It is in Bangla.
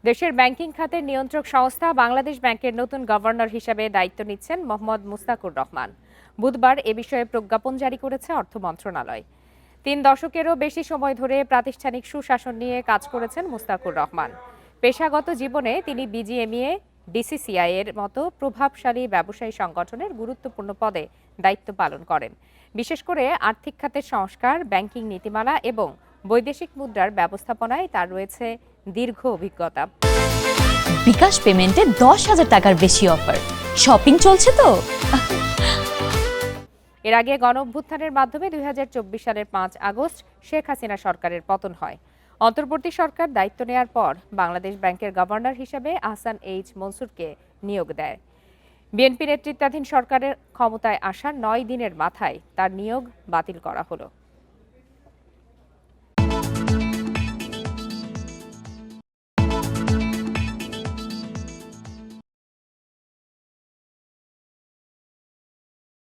দেশের ব্যাংকিং খাতের নিয়ন্ত্রক সংস্থা বাংলাদেশ ব্যাংকের নতুন গভর্নর হিসেবে দায়িত্ব নিচ্ছেন মোহাম্মদ মুস্তাকুর রহমান। বুধবার এ বিষয়ে প্রজ্ঞাপন জারি করেছে অর্থ মন্ত্রণালয়। ৩ দশকেরও বেশি সময় ধরে প্রাতিষ্ঠানিক সুশাসন নিয়ে কাজ করেছেন মুস্তাকুর রহমান। পেশাগত জীবনে তিনি বিজিএমইএ, ডিসিসিআই এর মতো প্রভাবশালী ব্যবসায়ী সংগঠনের গুরুত্বপূর্ণ পদে দায়িত্ব পালন করেন। বিশেষ করে আর্থিক খাতের সংস্কার, ব্যাংকিং নীতিমালা এবং বৈদেশিক মুদ্রার ব্যবস্থাপনায় তার রয়েছে দীর্ঘ অভিজ্ঞতা। বিকাশ পেমেন্টে 10,000 টাকার বেশি অফার। শপিং চলছে তো। এর আগে গণঅভ্যুত্থানের মাধ্যমে ২০২৪ সালের ৫ আগস্ট শেখ হাসিনা সরকারের পতন হয়। অন্তর্বর্তী সরকার দায়িত্ব নেয়ার পর বাংলাদেশ ব্যাংকের গভর্নর হিসেবে আহসান এইচ মনসুরকে নিয়োগ দেয়। বিএনপি নেতৃত্বাধীন সরকারের ক্ষমতায় আসার ৯ দিনের মাথায় তার নিয়োগ বাতিল করা হলো।